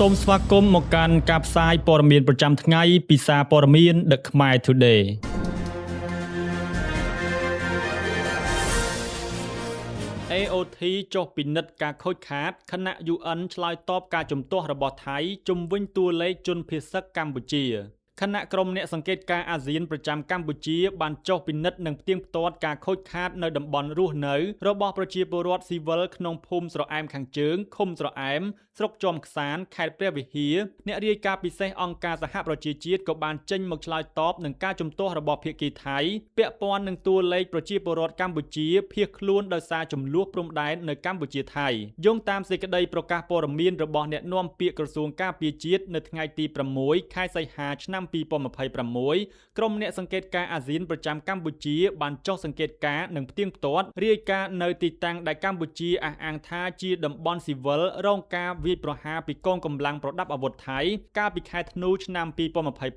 សូមស្វាគមន៍មកកាន់ការផ្សាយព័ត៌មានប្រចាំថ្ងៃពីសារព័ត៌មាន The Khmer Today AOT ចុះពិនិត្យការខូចខាតគណៈ UN ឆ្លើយតបការជំទាស់របស់ថៃជំវិញតួលេខជនភៀសសឹកកម្ពុជាគណៈក្រុមអ្នកសង្កេតការអាស៊ានប្រចាំកម្ពុជាបានចុះពិនិត្យនិងផ្ទៀងផ្ទាត់ការខូចខាតនៅតំបន់រស់នៅរបស់ប្រជាពលរដ្ឋស៊ីវិលក្នុងភូមិស្រអែមខាងជើងឃុំស្រអែមស្រុកជាំខ្សានខេត្តព្រះវិហារអ្នករាយការណ៍ពិសេសអង្គការសហប្រជាជាតិក៏បានចេញមកឆ្លើយតបនឹងការជំទាស់របស់ភាគីថៃពាក់ព័ន្ធនឹងតួលេខប្រជាពលរដ្ឋកម្ពុជាភៀសខ្លួនដោយសារចំនួនព្រំដែននៅកម្ពុជាថៃយោងតាមសេចក្តីប្រកាសព័ត៌មានរបស់អ្នកនាំពាក្យក្រសួងការពារជាតិនៅថ្ងៃទី6ខែសីហាឆ្នាំ2026ក្រុមអ្នកសង្កេតការអាស៊ានប្រចាំកម្ពុជាបានចុះសង្កេតការនិងផ្ទៀងផ្ទាត់រាយការណ៍នៅទីតាំងដែលកម្ពុជាអះអាងថាជាតំបន់ស៊ីវិលរងការវាយប្រហារពីកងកម្លាំងប្រដាប់អាវុធថៃកាលពីខែធ្នូឆ្នាំ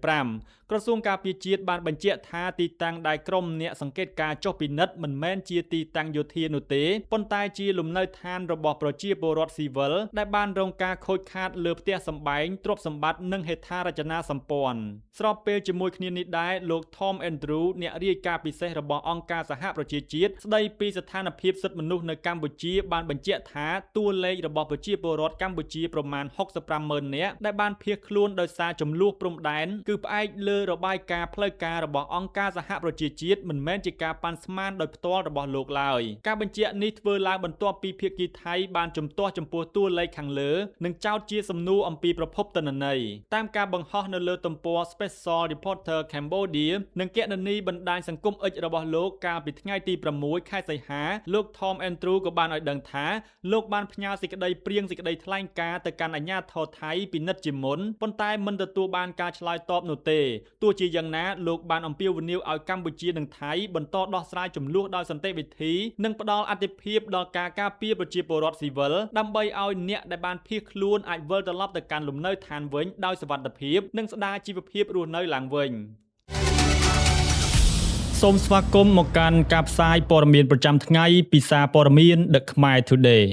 2025ក្រសួងការពារជាតិបានបញ្ជាក់ថាទីតាំងដែលក្រុមអ្នកសង្កេតការចុះពិនិត្យមិនមែនជាទីតាំងយោធានោះទេប៉ុន្តែជាលំនៅឋានរបស់ប្រជាពលរដ្ឋស៊ីវិលដែលបានរងការខូចខាតលើផ្ទះសម្បែងទ្រព្យសម្បត្តិនិងហេដ្ឋារចនាសម្ព័ន្ធស្របពេលជាមួយគ្នានេះដែរលោក Tom Andrew អ្នករាយការណ៍ពិសេសរបស់អង្គការសហប្រជាជាតិស្ដីពីស្ថានភាពសិទ្ធិមនុស្សនៅកម្ពុជាបានបញ្ជាក់ថាតួលេខរបស់ប្រជាពលរដ្ឋកម្ពុជាប្រមាណ 65,000 នាក់ដែលបានភៀសខ្លួនដោយសារចំនួនព្រំដែនគឺផ្អែកលើរបាយការណ៍ផ្លូវការរបស់អង្គការសហប្រជាជាតិមិនមែនជាការប៉ាន់ស្មានដោយផ្ទាល់របស់លោកឡើយការបញ្ជាក់នេះធ្វើឡើងបន្ទាប់ពីភាគីថៃបានជំទាស់ចំពោះតួលេខខាងលើនិងចោទជាសំណួរអំពីប្រភពទិន្នន័យតាមការបង្ហោះនៅលើទំព័រ Special Reporter Cambodia និងគណនីបណ្ដាញសង្គម X របស់លោកកាលពីថ្ងៃទី6ខែសីហាលោក Tom Andrew ក៏បានឲ្យដឹងថាលោកបានផ្ញើសេចក្តីព្រៀងសេចក្តីថ្លែងការណ៍ទៅកាន់អាជ្ញាធរថៃពិនិត្យជាមុនប៉ុន្តែមិនទទួលបានការឆ្លើយតបនោះទេទោះជាយ៉ាងណាលោកបានអំពាវនាវឲ្យកម្ពុជានិងថៃបន្តដោះស្រាយជម្លោះដោយសន្តិវិធីនិងផ្ដល់អាទិភាពដល់ការការពារប្រជាពលរដ្ឋស៊ីវិលដើម្បីឲ្យអ្នកដែលបានភៀសខ្លួនអាចវិលត្រឡប់ទៅកាន់លំនៅឋានវិញដោយសុវត្ថិភាពនិងស្ដារជីវភាពរស់នៅឡើងវិញសូមស្វាគមន៍មកកាន់ការផ្សាយព័ត៌មានប្រចាំថ្ងៃពីសារព័ត៌មាន The Khmer Today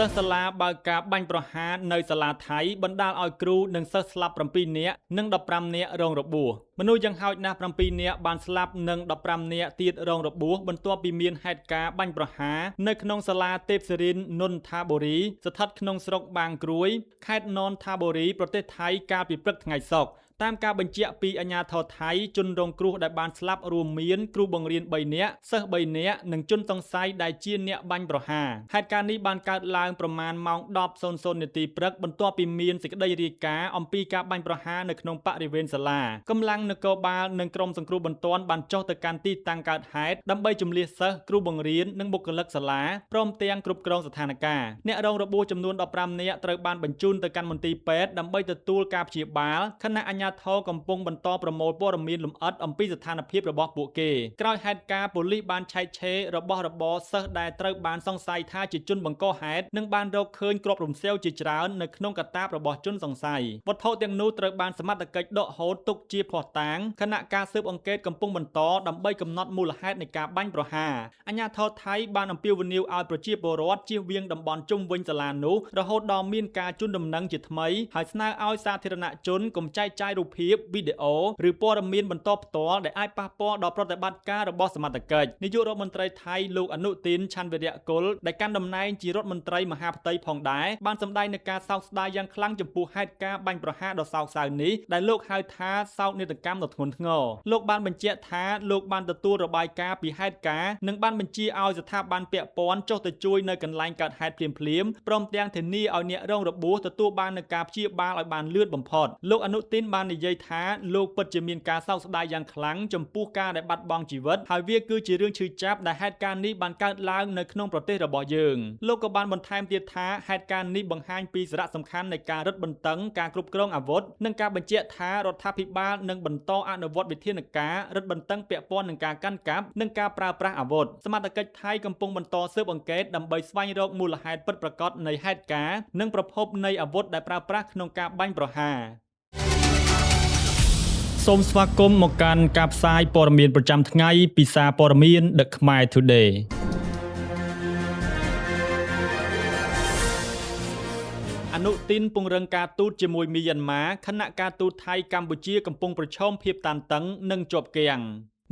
សិស្សសាលាបើកការបាញ់ប្រហារនៅសាលាថៃបណ្ដាលឲ្យគ្រូនិងសិស្សស្លាប់7នាក់និង15នាក់រងរបួសមនុស្សយ៉ាងហោចណាស់7នាក់បានស្លាប់និង15នាក់ទៀតរងរបួសបន្ទាប់ពីមានហេតុការណ៍បាញ់ប្រហារនៅក្នុងសាលាទេពសិរិននន្ទបុរីស្ថិតក្នុងស្រុកបាងក្រួយខេត្តនន្ទបុរីប្រទេសថៃកាលពីព្រឹកថ្ងៃសុក្រតាមការបញ្ជាក់ពីអាជ្ញាធរថៃជនរងគ្រោះដែលបានស្លាប់រួមមានគ្រូបង្រៀន3នាក់សិស្ស3នាក់និងជនសង្ស័យដែលជាអ្នកបាញ់ប្រហារហេតុការណ៍នេះបានកើតឡើងប្រមាណម៉ោង 10:00 នាទីព្រឹកបន្ទាប់ពីមានសេចក្តីរាយការណ៍អំពីការបាញ់ប្រហារនៅក្នុងបរិវេណសាលាកម្លាំងនគរបាលនិងក្រុមសង្គ្រោះបន្ទាន់បានចុះទៅកាន់ទីតាំងកើតហេតុដើម្បីជម្លៀសសិស្សគ្រូបង្រៀននិងបុគ្គលិកសាលាព្រមទាំងគ្រប់គ្រងស្ថានភាពអ្នករងរបួសចំនួន15នាក់ត្រូវបានបញ្ជូនទៅកាន់មន្ទីរពេទ្យដើម្បីទទួលការព្យាបាលខណៈអាជ្ញាធរកំពុងបន្តប្រមូលព័ត៌មានលម្អិតអំពីស្ថានភាពរបស់ពួកគេក្រោយហេតុការណ៍ប៉ូលីសបានឆែកឆេររបស់របរសិស្សដែលត្រូវបានសង្ស័យថាជាជនបង្កហេតុនិងបានរកឃើញគ្រាប់រំសេវជាច្រើននៅក្នុងកាតាបរបស់ជនសង្ស័យវត្ថុទាំងនោះត្រូវបានសមត្ថកិច្ចដកហូតទុកជាភស្តុតាងខណៈការស៊ើបអង្កេតកំពុងបន្តដើម្បីកំណត់មូលហេតុនៃការបាញ់ប្រហារអាជ្ញាធរថៃបានអំពាវនាវឲ្យប្រជាពលរដ្ឋជៀសវាងតំបន់ជុំវិញសាលានោះរហូតដល់មានការជូនដំណឹងជាថ្មីហើយស្នើឲ្យសាធារណជនកុំចែកចាយរូបភាពវីដេអូឬព័ត៌មានបន្តផ្ទាល់ដែលអាចប៉ះពាល់ដល់ប្រតិបត្តិការរបស់សមត្ថកិច្ចនាយករដ្ឋមន្ត្រីថៃលោកអនុទានឆាន់វីរៈគុលដែលកាន់តំណែងជារដ្ឋមន្ត្រីមហាផ្ទៃផងដែរបានសម្ដែងនូវការសោកស្ដាយយ៉ាងខ្លាំងចំពោះហេតុការណ៍បាញ់ប្រហារដ៏សោកសៅនេះដែលលោកហៅថាសោកនាដកម្មដ៏ធ្ងន់ធ្ងរលោកបានបញ្ជាក់ថាលោកបានទទួលរបាយការណ៍ពីហេតុការណ៍និងបានបញ្ជាឲ្យស្ថាប័នពាក់ព័ន្ធចុះទៅជួយនៅកន្លែងកើតហេតុភ្លាមៗព្រមទាំងធានាឲ្យអ្នករងរបួសទទួលបាននូវការព្យាបាលឲ្យបានលឿនបំផុតលោកអនុទានបាននិយាយថាលោកពិតជាមានការសោកស្ដាយយ៉ាងខ្លាំងចំពោះការដែលបាត់បង់ជីវិតហើយវាគឺជារឿងឈឺចាប់ដែលហេតុការណ៍នេះបានកើតឡើងនៅក្នុងប្រទេសរបស់យើងលោកក៏បានបន្ថែមទៀតថាហេតុការណ៍នេះបង្ហាញពីសារៈសំខាន់នៃការរឹតបន្តឹងការគ្រប់គ្រងអាវុធនិងការបញ្ជាក់ថារដ្ឋាភិបាលនឹងបន្តអនុវត្តវិធានការរឹតបន្តឹងពាក់ព័ន្ធនឹងការកាន់កាប់និងការប្រើប្រាស់អាវុធសមត្ថកិច្ចថៃកំពុងបន្តស៊ើបអង្កេតដើម្បីស្វែងរកមូលហេតុពិតប្រាកដនៃហេតុការណ៍និងប្រភពនៃអាវុធដែលប្រើប្រាស់ក្នុងការបាញ់ប្រហារសូមស្វាគមន៍មកកាន់ការផ្សាយព័ត៌មានប្រចាំថ្ងៃពីសារព័ត៌មាន The Khmer Today អនុទានពង្រឹងការទូតជាមួយមីយ៉ាន់ម៉ាខណៈការទូតថៃកម្ពុជាកំពុងប្រឈមភាពតានតឹងនិងជាប់គាំង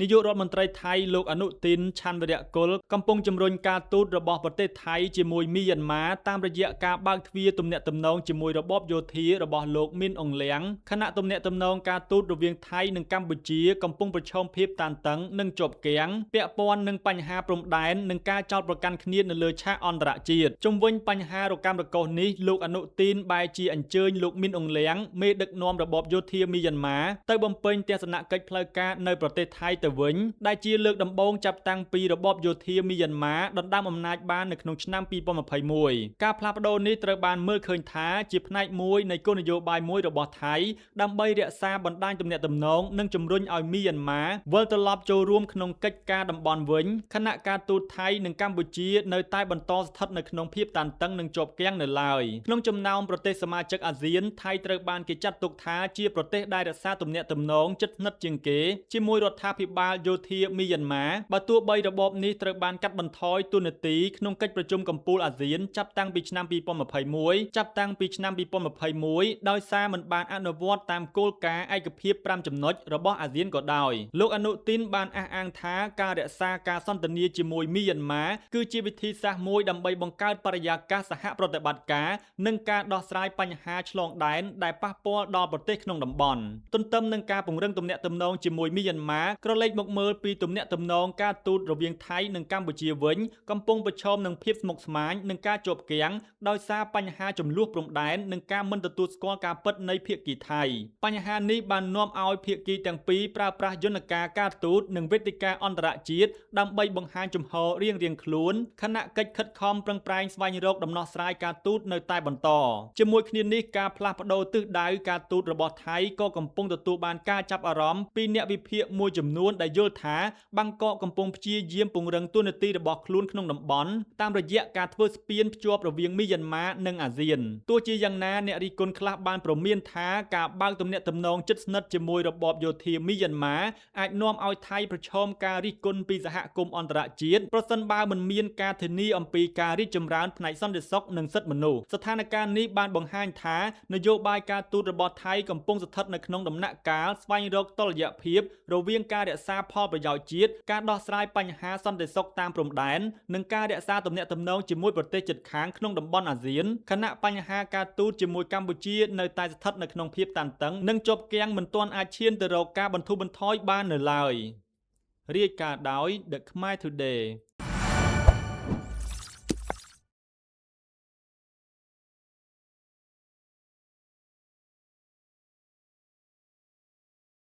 នាយករដ្ឋមន្ត្រីថៃលោកអនុទានឆាន់វីរៈគុលកំពុងជំរុញការទូតរបស់ប្រទេសថៃជាមួយមីយ៉ាន់ម៉ាតាមរយៈការបើកទ្វារទំនាក់ទំនងជាមួយរបបយោធារបស់លោកមីនអងលៀងខណៈទំនាក់ទំនងការទូតរវាងថៃនិងកម្ពុជាកំពុងប្រឈមភាពតានតឹងនិងជាប់គាំងពាក់ព័ន្ធនឹងបញ្ហាព្រំដែននិងការចោទប្រកាន់គ្នានៅលើឆាកអន្តរជាតិជុំវិញបញ្ហារកម្មរកូសនេះលោកអនុទានបែរជាអញ្ជើញលោកមីនអងលៀងមេដឹកនាំរបបយោធាមីយ៉ាន់ម៉ាទៅបំពេញទស្សនកិច្ចផ្លូវការនៅប្រទេសថៃទៅវិញដែលជាលើកដំបូងចាប់តាំងពីរបបយោធាមីយ៉ាន់ម៉ាដណ្ដើមអំណាចបាននៅក្នុងឆ្នាំ2021ការផ្លាស់ប្ដូរនេះត្រូវបានមើលឃើញថាជាផ្នែកមួយនៃគោលនយោបាយមួយរបស់ថៃដើម្បីរក្សាបណ្ដាញទំនាក់ទំនងនិងជំរុញឲ្យមីយ៉ាន់ម៉ាវិលត្រឡប់ចូលរួមក្នុងកិច្ចការតំបន់វិញខណៈការទូតថៃនិងកម្ពុជានៅតែបន្តស្ថិតនៅក្នុងភាពតានតឹងនិងជាប់គាំងនៅឡើយក្នុងចំណោមប្រទេសសមាជិកអាស៊ានថៃត្រូវបានគេចាត់ទុកថាជាប្រទេសដែលរក្សាទំនាក់ទំនងជិតស្និទ្ធជាងគេជាមួយរដ្ឋាភិបាលយោធាមីយ៉ាន់ម៉ាបើទោះបីរបបនេះត្រូវបានកាត់បន្ថយតួនាទីក្នុងកិច្ចប្រជុំកំពូលអាស៊ានចាប់តាំងពីឆ្នាំ2021ដោយសារមិនបានអនុវត្តតាមគោលការណ៍ឯកភាព5ចំណុចរបស់អាស៊ានក៏ដោយលោកអនុទានបានអះអាងថាការរក្សាការសន្ទនាជាមួយមីយ៉ាន់ម៉ាគឺជាវិធីសាស្ត្រមួយដើម្បីបង្កើតបរិយាកាសសហប្រតិបត្តិការនិងការដោះស្រាយបញ្ហាឆ្លងដែនដែលប៉ះពាល់ដល់ប្រទេសក្នុងតំបន់ទន្ទឹមនឹងការពង្រឹងទំនាក់ទំនងជាមួយមីយ៉ាន់ម៉ាក្រឡេកមកមើលពីទំនាក់ទំនងការទូតរវាងថៃនិងកម្ពុជាវិញកំពុងប្រឈមនឹងភាពស្មុគស្មាញនិងការជាប់គាំងដោយសារបញ្ហាចំនួនព្រំដែននិងការមិនទទួលស្គាល់ការពិតនៃភាគីថៃបញ្ហានេះបាននាំឲ្យភាគីទាំងពីរប្រើប្រាស់យន្តការការទូតនិងវេទិកាអន្តរជាតិដើម្បីបង្ហាញជំហររៀងៗខ្លួនខណៈកិច្ចខិតខំប្រឹងប្រែងស្វែងរកដំណោះស្រាយការទូតនៅតែបន្តជាមួយគ្នានេះការផ្លាស់ប្ដូរទិសដៅការទូតរបស់ថៃក៏កំពុងទទួលបានការចាប់អារម្មណ៍ពីអ្នកវិភាគមួយចំនួនដែលយល់ថាបាងកកកំពុងព្យាយាមពង្រឹងតួនាទីរបស់ខ្លួនក្នុងតំបន់តាមរយៈការធ្វើស្ពានភ្ជាប់រវាងមីយ៉ាន់ម៉ានិងអាស៊ានទោះជាយ៉ាងណាអ្នករិះគន់ខ្លះបានព្រមានថាការបើកទំនាក់ទំនងជិតស្និទ្ធជាមួយរបបយោធាមីយ៉ាន់ម៉ាអាចនាំឲ្យថៃប្រឈមការរិះគន់ពីសហគមន៍អន្តរជាតិប្រសិនបើមិនមានការធានាអំពីការរីកចម្រើនផ្នែកសន្តិសុខនិងសិទ្ធិមនុស្សស្ថានភាពនេះបានបង្ហាញថានយោបាយការទូតរបស់ថៃកំពុងស្ថិតនៅក្នុងដំណាក់កាលស្វែងរកតុល្យភាពរវាងការរក្សាផលប្រយោជន៍ជាតិការដោះស្រាយបញ្ហាសន្តិសុខតាមព្រំដែននិងការរក្សាទំនាក់ទំនងជាមួយប្រទេសជិតខាងក្នុងតំបន់អាស៊ានខណៈបញ្ហាការទូតជាមួយកម្ពុជានៅតែស្ថិតនៅក្នុងភាពតានតឹងនិងជាប់គាំងមិនទាន់អាចឈានទៅរកការបន្ធូរបន្ថយបាននៅឡើយរាយការណ៍ដោយ The Khmer Today